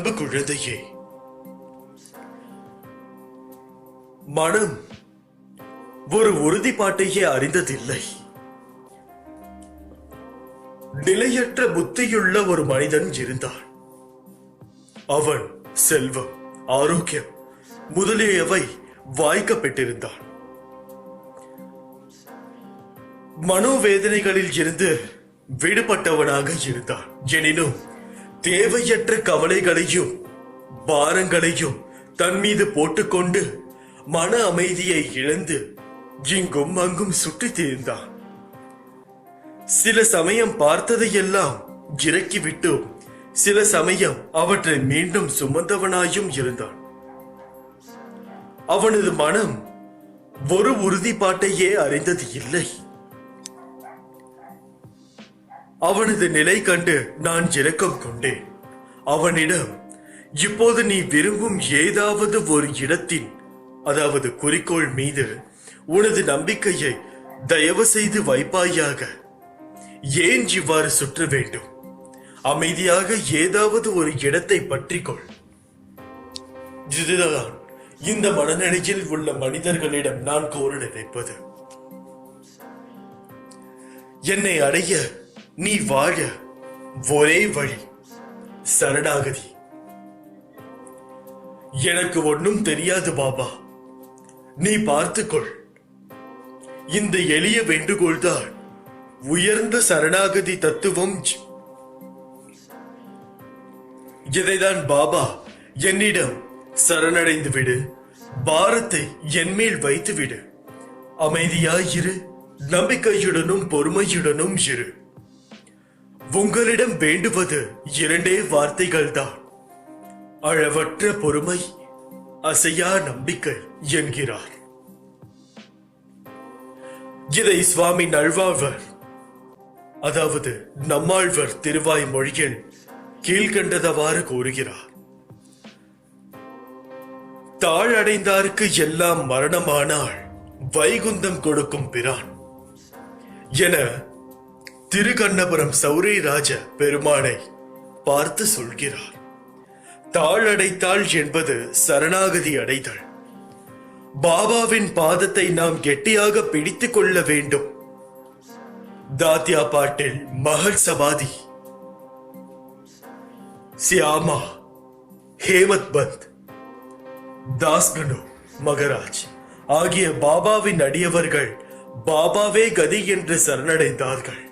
அன்பு குழந்தையே, மனம் ஒரு உறுதிப்பாட்டையே அறிந்ததில்லை. நிலையற்ற புத்தியுள்ள ஒரு மனிதன் இருந்தான். அவன் செல்வம், ஆரோக்கியம் முதலியவை வாய்க்கப்பட்டிருந்தான். மனோவேதனைகளில் இருந்து விடுபட்டவனாக இருந்தான். எனினும் தேவையற்ற கவலைகளையும் பாரங்களையும் தன் மீது போட்டுக்கொண்டு மன அமைதியை இழந்து இங்கும் அங்கும் சுற்றித் திரிந்தான். சில சமயம் பார்த்ததையெல்லாம் இறக்கிவிட்டு சில சமயம் அவற்றை மீண்டும் சுமந்தவனாயும் இருந்தான். அவனது மனம் ஒரு உறுதிப்பாட்டையே அறிந்தது இல்லை. அவனது நிலை கண்டு நான் இரக்கம் கொண்டேன். அவனிடம், இப்போது நீ விரும்பும் ஏதாவது ஒரு இடத்தின், அதாவது குறிக்கோள் மீது உனது நம்பிக்கையை தயவு செய்து வைப்பாயாக. ஏன் இவ்வாறு சுற்ற வேண்டும்? அமைதியாக ஏதாவது ஒரு இடத்தை பற்றிக்கொள். இதுதான் இந்த மனநிலையில் உள்ள மனிதர்களிடம் நான் கோர நினைப்பது. என்னை அடைய நீ வாழ ஒரே வழி சரணாகதி. எனக்கு ஒன்னும் தெரியாது பாபா, நீ பார்த்துக்கொள். இந்த எளிய வேண்டுகோள் தான் உயர்ந்த சரணாகதி தத்துவம். இதைதான் பாபா என்னிடம் சரணடைந்து விடு, பாரத்தை என்மேல் வைத்து விடு, அமைதியாயிரு, நம்பிக்கையுடனும் பொறுமையுடனும் இரு. உங்களிடம் வேண்டுவது இரண்டே வார்த்தைகள் தான், அளவற்ற பொறுமை, அசையா நம்பிக்கை என்கிறார். இதை சுவாமி நல்வாழ்வர், அதாவது நம்மாழ்வர் திருவாய் மொழியில் கீழ்கண்டதவாறு கூறுகிறார். தாழடைந்தாருக்கு எல்லாம் மரணமானால் வைகுந்தம் கொடுக்கும் பிரான் என திருக்கண்ணபுரம் சௌரிராஜ பெருமானை பார்த்து சொல்கிறார். தாழடைத்தாள் என்பது சரணாகதி அடைதல். பாபாவின் பாதத்தை நாம் கெட்டியாக பிடித்துக் கொள்ள வேண்டும். தாத்யா பாட்டில் மகள் சபாதி, சியாமா, ஹேமத் பந்த், தாஸ்கனு மகராஜ் ஆகிய பாபாவின் அடியவர்கள் பாபாவே கதி என்று சரணடைந்தார்கள்.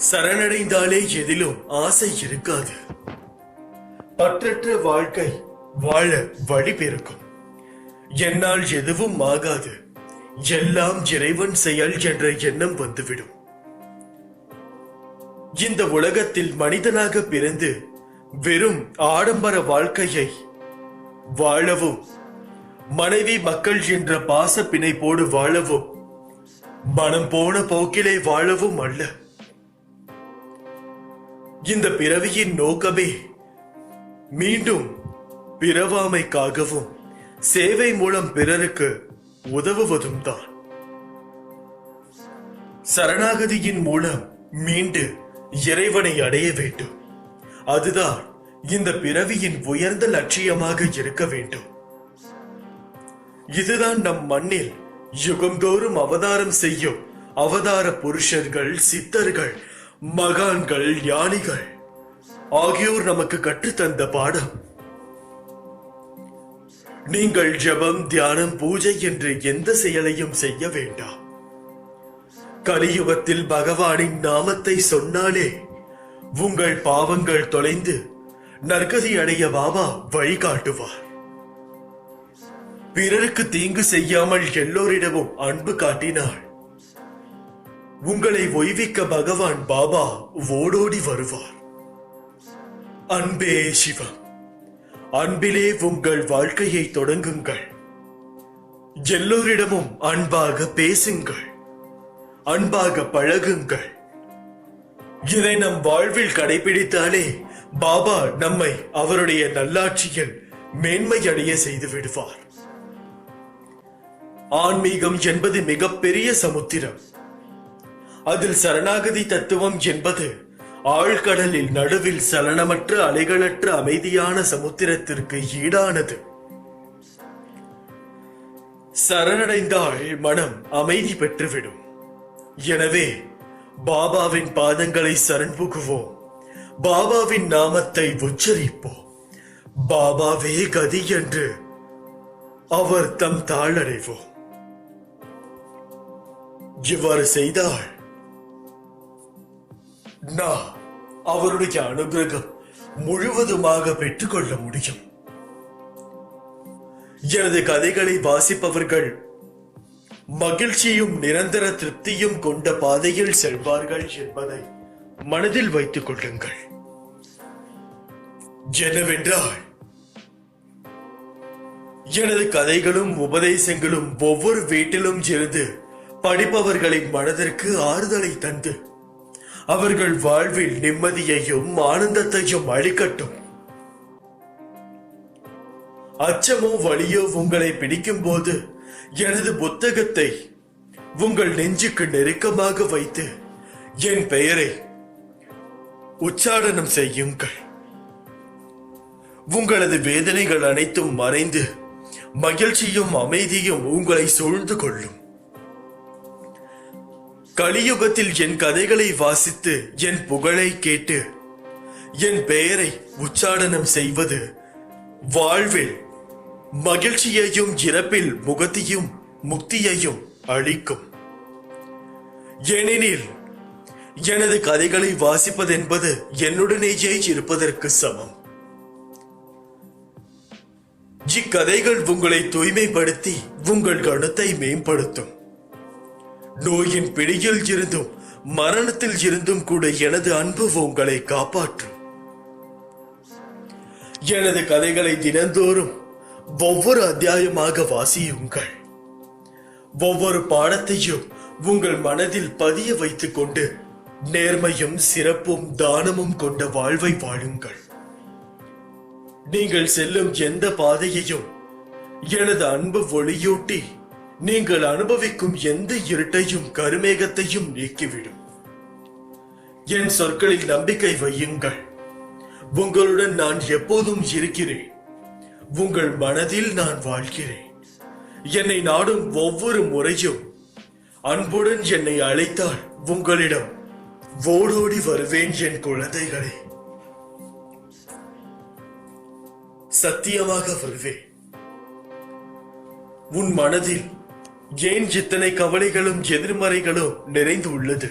சரணடைந்தாலே எதிலும் ஆசை இருக்காது. பற்றற்ற வாழ்க்கை வாழ வழி பிறக்கும். என்னால் எதுவும் ஆகாது, எல்லாம் இறைவன் செயல் என்ற எண்ணம் வந்துவிடும். இந்த உலகத்தில் மனிதனாக பிறந்து வெறும் ஆடம்பர வாழ்க்கையை வாழவும், மனைவி மக்கள் என்ற பாச பிணைப்போடு வாழவும், மனம் போன போக்கிலே வாழவும் அல்ல. இந்த பிறவியின் நோக்கமே மீண்டும் பிறவாமைக்காகவும் சேவை மூலம் பிறருக்கு உதவுவதும் தான். சரணாகதியின் மூலம் மீண்டு இறைவனை அடைய வேண்டும். அதுதான் இந்த பிறவியின் உயர்ந்த லட்சியமாக இருக்க வேண்டும். இதுதான் நம் மண்ணில் யுகந்தோறும் அவதாரம் செய்யும் அவதார புருஷர்கள், சித்தர்கள், மகான்கள், ஞானிகள் ஆகியோர் நமக்கு கற்றுத்தந்த பாடம். நீங்கள் ஜபம், தியானம், பூஜை என்று எந்த செயலையும் செய்ய வேண்டாம். கலியுகத்தில் பகவானின் நாமத்தை சொன்னாலே உங்கள் பாவங்கள் தொலைந்து நற்கதி அடைய பாபா வழிகாட்டுவார். பிறருக்கு தீங்கு செய்யாமல் எல்லோரிடமும் அன்பு காட்டினாள் உங்களை ஓய்விக்க பகவான் பாபா ஓடோடி வருவார். அன்பே சிவம். அன்பிலே உங்கள் வாழ்க்கையை தொடங்குங்கள். எல்லோரிடமும் அன்பாக பேசுங்கள், அன்பாக பழகுங்கள். இதை நம் வாழ்வில் கடைபிடித்தாலே பாபா நம்மை அவருடைய நல்லாட்சியில் மேன்மை அடைய செய்து விடுவார். ஆன்மீகம் என்பது மிகப்பெரிய சமுத்திரம். அதில் சரணாகதி தத்துவம் என்பது ஆழ்கடலில் நடுவில் சலனமற்ற அலைகளற்ற அமைதியான சமுத்திரத்திற்கு ஈடானது. சரணடைந்தால் மனம் அமைதி பெற்றுவிடும். எனவே பாபாவின் பாதங்களை சரண் புகுவோம். பாபாவின் நாமத்தை உச்சரிப்போம். பாபாவே கதி என்று அவர் தம் தாழடைவோம். இவ்வாறு செய்தால் நான் அவருடைய அனுகிரகம் முழுவதுமாக பெற்றுக்கொள்ள முடியும். எனது கதைகளை வாசிப்பவர்கள் மகிழ்ச்சியும் நிரந்தர திருப்தியும் கொண்ட பாதையில் செல்வார்கள் என்பதை மனதில் வைத்துக் கொள்ளுங்கள். என்னவென்றால் எனது கதைகளும் உபதேசங்களும் ஒவ்வொரு வீட்டிலும் இருந்து படிப்பவர்களின் மனதிற்கு ஆறுதலை தந்து அவர்கள் வாழ்வில் நிம்மதியையும் ஆனந்தத்தையும் அளிக்கட்டும். அச்சமோ வலியோ உங்களை பிடிக்கும் போது எனது புத்தகத்தை உங்கள் நெஞ்சுக்கு நெருக்கமாக வைத்து என் பெயரை உச்சாரணம் செய்யுங்கள். உங்களது வேதனைகள் அனைத்தும் மறைந்து மகிழ்ச்சியும் அமைதியும் உங்களை சூழ்ந்து கொள்ளும். கலியுகத்தில் என் கதைகளை வாசித்து என் புகழை கேட்டு என் பெயரை உச்சாரணம் செய்வது வாழ்வில் மகிழ்ச்சியையும் இறப்பில் முகத்தையும் முக்தியையும் அளிக்கும். ஏனெனில் எனது கதைகளை வாசிப்பதென்பது என்னுடனேயே இருப்பதற்கு சமம். இக்கதைகள் உங்களை தூய்மைப்படுத்தி உங்கள் கணத்தை மேம்படுத்தும். நோயின் பிடியில் இருந்தும் மரணத்தில் இருந்தும் கூட எனது அன்பு உங்களை காப்பாற்றும். எனது கதைகளை தினந்தோறும் ஒவ்வொரு அத்தியாயமாக வாசியுங்கள். ஒவ்வொரு பாடத்தையும் உங்கள் மனதில் பதிய வைத்துக் கொண்டு நேர்மையும் சிறப்பும் தானமும் கொண்ட வாழ்வை வாழுங்கள். நீங்கள் செல்லும் எந்த பாதையையும் எனது அன்பு ஒளியூட்டி நீங்கள் அனுபவிக்கும் எந்த இருட்டையும் கருமேகத்தையும் நீக்கிவிடும். என் சொற்களில் நம்பிக்கை வையுங்கள். உங்களுடன் நான் எப்போதும் இருக்கிறேன். உங்கள் மனதில் நான் வாழ்கிறேன். என்னை நாடும் ஒவ்வொரு முறையும் அன்புடன் என்னை அழைத்தால் உங்களிடம் ஓடோடி வருவேன். என் குழந்தைகளே, சத்தியமாக வருவேன். உன் மனதில் ஏன் இத்தனை கவலைகளும் எதிர்மறைகளும் நிறைந்து உள்ளது?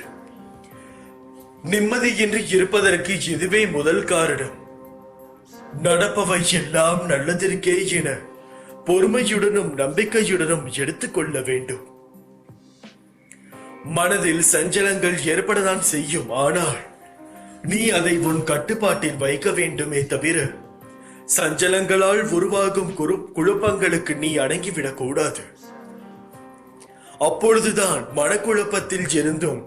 நிம்மதியின்றி இருப்பதற்கு இதுவே முதல் காரணம். நடப்பவை எல்லாம் நல்லதற்கே என பொறுமையுடனும் நம்பிக்கையுடனும் எடுத்துக்கொள்ள வேண்டும். மனதில் சஞ்சலங்கள் ஏற்படத்தான் செய்யும். ஆனால் நீ அதை உன் கட்டுப்பாட்டில் வைக்க வேண்டுமே தவிர சஞ்சலங்களால் உருவாகும் குழப்பங்களுக்கு நீ அடங்கிவிடக் கூடாது. அப்பொழுதுதான் மனக்குழப்பத்தில் இருந்தும்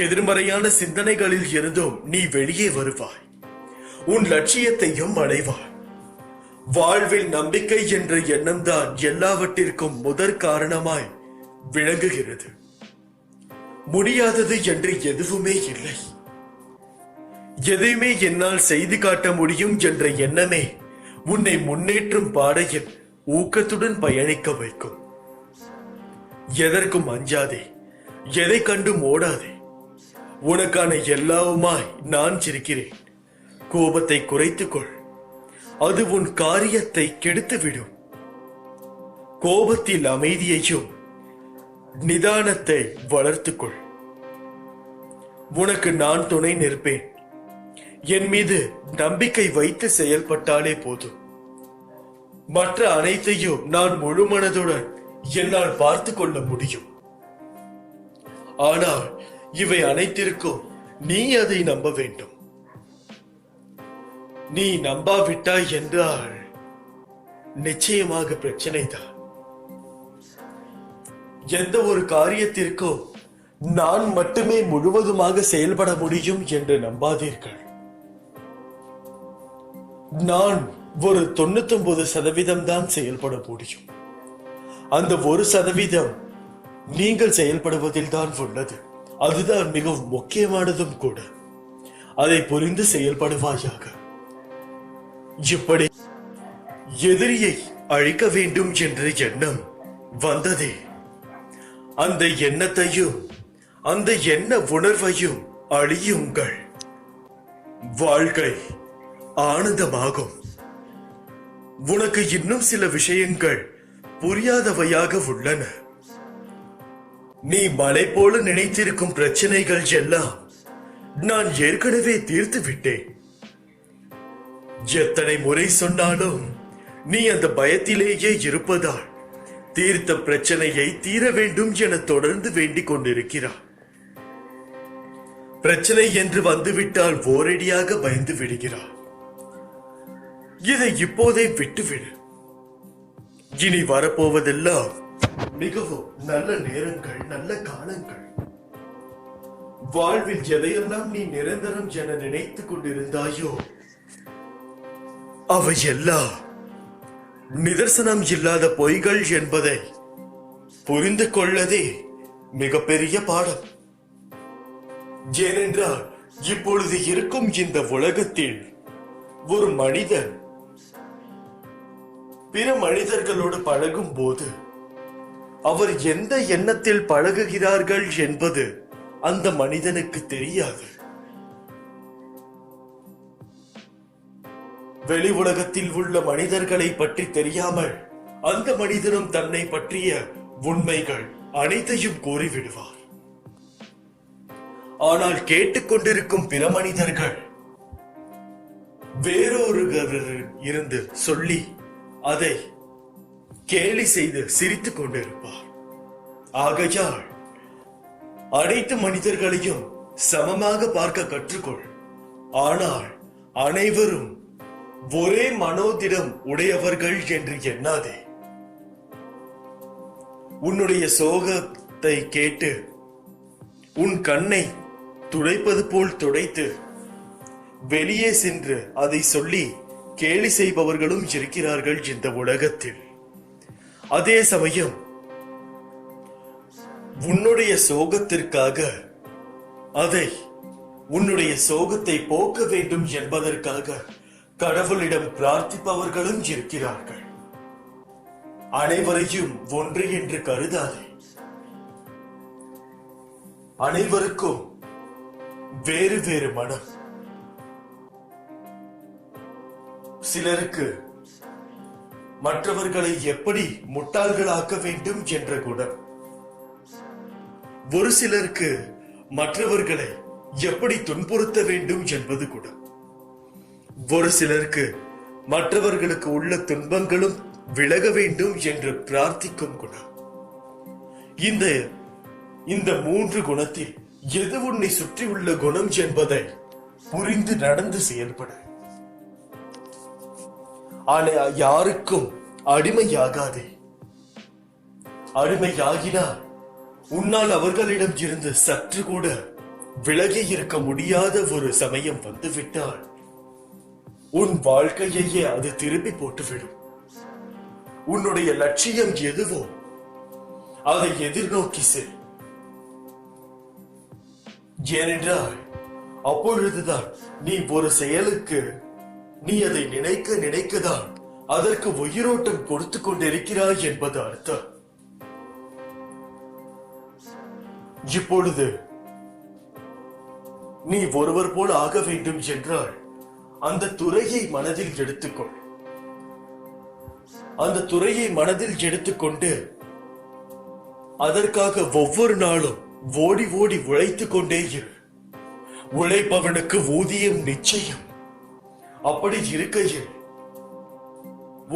எதிர்மறையான சிந்தனைகளில் இருந்தும் நீ வெளியே வருவாய். உன் லட்சியத்தையும் அடைவாய். வாழ்வில் நம்பிக்கை என்ற எண்ணம் தான் எல்லாவற்றிற்கும் முதற் காரணமாய் விளங்குகிறது. முடியாதது என்று எதுவுமே இல்லை. எதையுமே என்னால் செய்து காட்ட முடியும் என்ற எண்ணமே உன்னை முன்னேற்றும் பாதையில் ஊக்கத்துடன் பயணிக்க வைக்கும். எதற்கும் அஞ்சாதே, எதை கண்டும் ஓடாதே. உனக்கான எல்லாவுமாய் நான் இருக்கிறேன். கோபத்தை குறைத்துக்கொள். அது உன் காரியத்தை கெடுத்துவிடும். கோபத்தில் அமைதியையும் நிதானத்தை வளர்த்துக்கொள். உனக்கு நான் துணை நிற்பேன். என் மீது நம்பிக்கை வைத்து செயல்பட்டாலே போதும். மற்ற அனைத்தையும் நான் முழு மனதுடன் என்னால் பார்த்து கொள்ள முடியும். ஆனால் இவை அனைத்திற்கும் நீ அதை நம்ப வேண்டும். நீ நம்பாவிட்டாய் என்றால் நிச்சயமாக பிரச்சனை தான். எந்த ஒரு காரியத்திற்கும் நான் மட்டுமே முழுவதுமாக செயல்பட முடியும் என்று நம்பாதீர்கள். நான் ஒரு 99% தான் செயல்பட முடியும். அந்த 1% நீங்கள் செயல்படுவதில் தான் உள்ளது. அதுதான் மிகவும் முக்கியமானதும் கூட. அதை புரிந்து செயல்படுவாயாக. இப்படி எதிரியை அழிக்க வேண்டும் என்ற எண்ணம் வந்ததே, அந்த எண்ணத்தையும் அந்த எண்ண உணர்வையும் அழியுங்கள். வாழ்க்கை ஆனந்தமாகும். உனக்கு இன்னும் சில விஷயங்கள் புரியாதவையாக உள்ளன. நீ மலை போல நினைத்திருக்கும் பிரச்சனைகள் எல்லாம் நான் ஏற்கனவே தீர்த்து விட்டேன். எத்தனை முறை சொன்னாலும் நீ அந்த பயத்திலேயே இருப்பதால் தீர்த்த பிரச்சனையை தீர வேண்டும் என தொடர்ந்து வேண்டிக் கொண்டிருக்கிறார். பிரச்சனை என்று வந்துவிட்டால் ஓரடியாக பயந்து விடுகிறார். இதை இப்போதே விட்டுவிடு. இனி வரப்போவதெல்லாம் மிகவும் நல்ல நேரங்கள், நல்ல காலங்கள். வாழ்வில் எதையெல்லாம் நீ நிரந்தரம் என நினைத்துக் கொண்டிருந்தாயோ அவையெல்லாம் நிதர்சனம் இல்லாத பொய்கள் என்பதை புரிந்து கொள்ளதே மிகப்பெரிய பாடம். ஏனென்றால் இப்பொழுது இருக்கும் இந்த உலகத்தில் ஒரு மனிதன் பிற மனிதர்களோடு பழகும் போது அவர் எந்த எண்ணத்தில் பழகுகிறார்கள் என்பது அந்த மனிதனுக்கு தெரியாது. வெளி உலகத்தில் உள்ள மனிதர்களை பற்றி தெரியாமல் அந்த மனிதனும் தன்னை பற்றிய உண்மைகள் அனைத்தையும் கூறிவிடுவார். ஆனால் கேட்டுக்கொண்டிருக்கும் பிற மனிதர்கள் வேறொருவரிடம் இருந்து சொல்லி அதை கேலி செய்து சிரித்துக் கொண்டிருப்பார். ஆகையால் அனைத்து மனிதர்களையும் சமமாக பார்க்க கற்றுக்கொள். ஆனால் அனைவரும் ஒரே மனோதிடம் உடையவர்கள் என்று எண்ணாதே. உன்னுடைய சோகத்தை கேட்டு உன் கண்ணை துடைப்பது போல் துடைத்து வெளியே சென்று அதை சொல்லி கேலி செய்பவர்களும் இருக்கிறார்கள் இந்த உலகத்தில். அதே சமயம் உன்னுடைய சோகத்திற்காக அதை உன்னுடைய சோகத்தை போக்க வேண்டும் என்பதற்காக கடவுளிடம் பிரார்த்திப்பவர்களும் இருக்கிறார்கள். அனைவரையும் ஒன்று என்று கருதாதே. அனைவருக்கும் வேறு வேறு மனம். சிலருக்கு மற்றவர்களை எப்படி முட்டாள்களாக்க வேண்டும் என்ற குணம், ஒரு சிலருக்கு மற்றவர்களை எப்படி துன்புறுத்த வேண்டும் என்பது குணம், ஒரு சிலருக்கு மற்றவர்களுக்கு உள்ள துன்பங்களும் விலக வேண்டும் என்று பிரார்த்திக்கும் குணம். இந்த மூன்று குணத்தில் எது உன்னை சுற்றி உள்ள குணம் என்பதை புரிந்து நடந்து செயல்பட. ஆனால் யாருக்கும் அடிமையாகாதே. அடிமையாகினால் உன்னால் அவர்களிடம் இருந்து சற்று கூட விலகி இருக்க முடியாத ஒரு சமயம் வந்துவிட்டால் உன் வாழ்க்கையையே அது திருப்பி போட்டுவிடும். உன்னுடைய லட்சியம் எதுவோ அதை எதிர்நோக்கி செல். ஏனென்றால் அப்பொழுதுதான் நீ ஒரு செயலுக்கு நீ அதை நினைக்க நினைக்கதான் அதற்கு உயிரோட்டம் கொடுத்து கொண்டிருக்கிறாய் என்பது அர்த்தம். இப்பொழுது நீ ஒருவர் போல் ஆக வேண்டும் என்றால் அந்த துறையை மனதில் எடுத்துக்கொள். அந்த துறையை மனதில் எடுத்துக்கொண்டு அதற்காக ஒவ்வொரு நாளும் ஓடி ஓடி உழைத்துக் கொண்டே இரு. உழைப்பவனுக்கு ஊதியம் நிச்சயம். அப்படி இருக்கையில்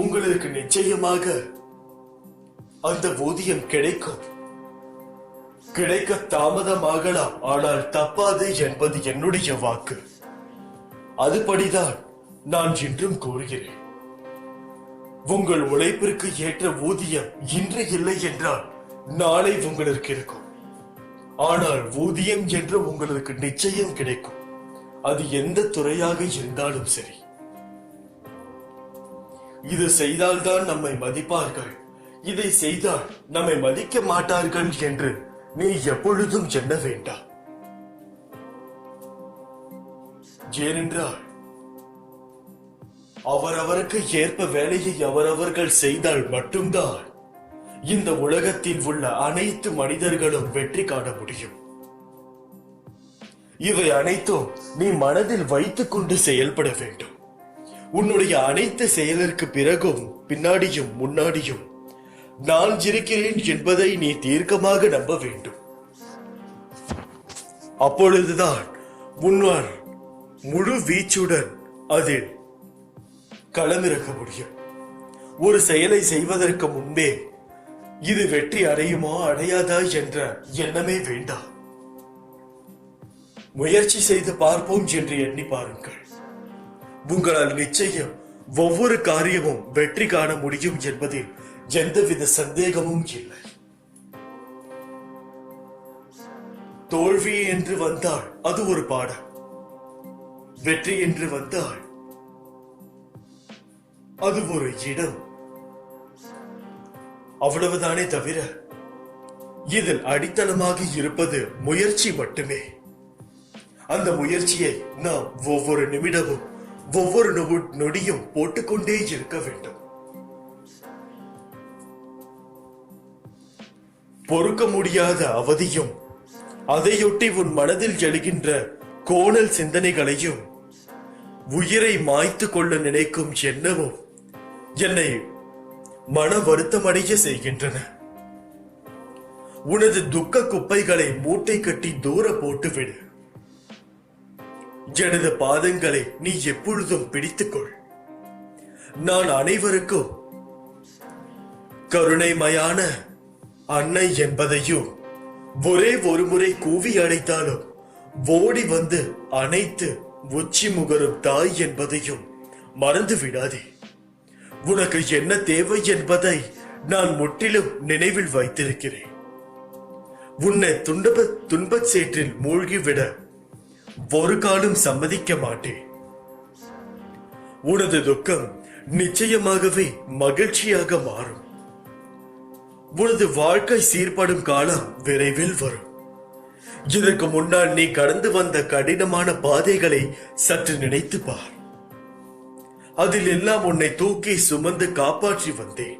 உங்களுக்கு நிச்சயமாக அந்த ஊதியம் கிடைக்கும். கிடைக்க தாமதமாகலாம், ஆனால் தப்பாது என்பது என்னுடைய வாக்கு. அதுபடிதான் நான் இன்றும் கூறுகிறேன். உங்கள் உழைப்பிற்கு ஏற்ற ஊதியம் இன்று இல்லை என்றால் நாளை உங்களுக்கு இருக்கும். ஆனால் ஊதியம் என்று உங்களுக்கு நிச்சயம் கிடைக்கும். அது எந்த துறையாக இருந்தாலும் சரி. இது செய்தால்தான் நம்மை மதிப்பார்கள், இதை செய்தால் நம்மை மதிக்க மாட்டார்கள் என்று நீ எப்பொழுதும் எண்ண வேண்டாம். ஏனென்றால் அவரவருக்கு ஏற்ப வேலையை அவரவர்கள் செய்தால் மட்டும்தான் இந்த உலகத்தில் உள்ள அனைத்து மனிதர்களும் வெற்றி காண முடியும். இவை அனைத்தும் நீ மனதில் வைத்துக் கொண்டு செயல்பட வேண்டும். உன்னுடைய அனைத்து செயலுக்கு பிறகும் பின்னாடியும் முன்னாடியும் நான் இருக்கிறேன் என்பதை நீ தீர்க்கமாக நம்ப வேண்டும். அப்பொழுதுதான் உன்னால் முழு வீச்சுடன் அதில் களமிறக்க முடியும். ஒரு செயலை செய்வதற்கு முன்பே இது வெற்றி அடையுமா அடையாதா என்ற எண்ணமே வேண்டாம். முயற்சி செய்து பார்ப்போம் என்று எண்ணி பாருங்கள். உங்களால் நிச்சயம் ஒவ்வொரு காரியமும் வெற்றி காண முடியும் என்பதில் எந்தவித சந்தேகமும் இல்லை. தோல்வி என்று வந்தால் அது ஒரு பாடம், வெற்றி என்று வந்தால் அது ஒரு இடம். அவ்வளவுதானே தவிர இதில் அடித்தளமாக இருப்பது முயற்சி மட்டுமே. அந்த முயற்சியை நாம் ஒவ்வொரு நிமிடமும் ஒவ்வொரு நொடியும் போட்டுக்கொண்டே இருக்க வேண்டும். பொறுக்க முடியாத அவதியும் அதையொட்டி உன் மனதில் எழுகின்ற கோணல் சிந்தனைகளையும் உயிரை மாய்த்து கொள்ள நினைக்கும் எண்ணமும் என்னை மன வருத்தமடைய செய்கின்றன. உனது துக்க குப்பைகளை மூட்டை கட்டி தூர போட்டுவிடு. எனது பாதங்களை நீ எப்பொழுதும் பிடித்துக்கொள். நான் அனைவருக்கும் கருணைமயான அன்னை என்பதையும் ஒரே ஒரு முறை கூவி அழைத்தாலும் ஓடி வந்து அனைத்து உச்சி முகரும் தாய் என்பதையும் மறந்து விடாதே. உனக்கு என்ன தேவை என்பதை நான் முற்றிலும் நினைவில் வைத்திருக்கிறேன். உன்னை துன்பச் சேற்றில் மூழ்கிவிட ஒரு காலம் சம்மதிக்க மாட்டேன். உனது துக்கம் நிச்சயமாகவே மகிழ்ச்சியாக மாறும். உனது வாழ்க்கை சீர்படும் காலம் விரைவில் வரும். இதற்கு முன்னால் நீ கடந்து வந்த கடினமான பாதைகளை சற்று நினைத்து பார். அதில் எல்லாம் உன்னை தூக்கி சுமந்து காப்பாற்றி வந்தேன்.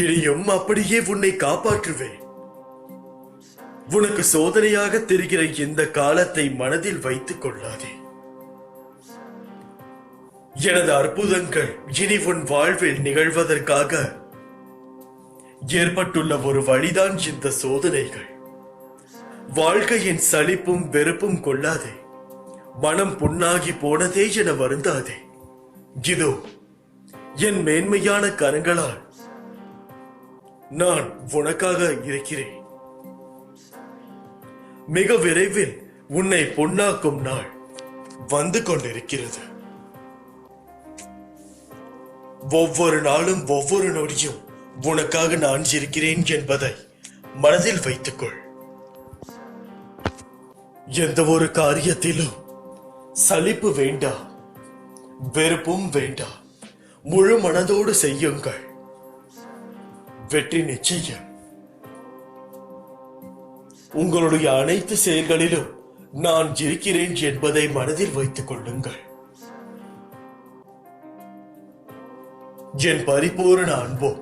இனியும் அப்படியே உன்னை காப்பாற்றுவேன். உனக்கு சோதனையாக தெரிகிற இந்த காலத்தை மனதில் வைத்துக் கொள்ளாதே. எனது அற்புதங்கள் இனி உன் வாழ்வில் நிகழ்வதற்காக ஏற்பட்டுள்ள ஒரு வழிதான் இந்த சோதனைகள். வாழ்க்கையின் சலிப்பும் வெறுப்பும் கொள்ளாதே. மனம் புண்ணாகி போனதே என வருந்தாதே. இதோ என் மேன்மையான கரங்களால் நான் உனக்காக இருக்கிறேன். மிக விரைவில் உன்னை பொன்னாக்கும் நாள் வந்து கொண்டிருக்கிறது. ஒவ்வொரு நாளும் ஒவ்வொரு நொடியும் உனக்காக நான் இருக்கிறேன் என்பதை மனதில் வைத்துக்கொள். எந்த ஒரு காரியத்திலும் சலிப்பு வேண்டாம், வெறுப்பும் வேண்டாம். முழு மனதோடு செய்யுங்கள். வெற்றி நிச்சயம். உங்களுடைய அனைத்து செயல்களிலும் நான் இருக்கிறேன் என்பதை மனதில் வைத்துக் கொள்ளுங்கள். என் பரிபூரண அன்பும்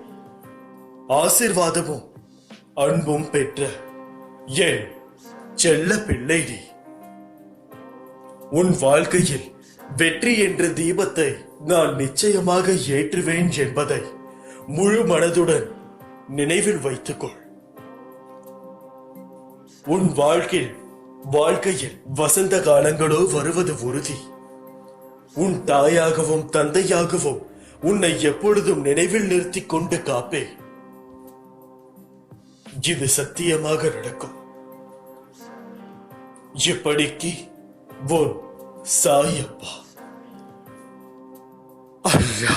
ஆசீர்வாதமும் அன்பும் பெற்ற என் செல்ல பிள்ளை நீ. உன் வாழ்க்கையில் வெற்றி என்ற தீபத்தை நான் நிச்சயமாக ஏற்றுவேன் என்பதை முழு மனதுடன் நினைவில் வைத்துக்கொள். உன் வாழ்க்கையில் வசந்த காலங்களோ வருவது உறுதி. உன் தாயாகவும் தந்தையாகவும் உன்னை எப்பொழுதும் நினைவில் நிறுத்திக் கொண்டு காப்பே. இது சத்தியமாக நடக்கும். இப்படிக்கு உன் சாயப்பா. ஐயா.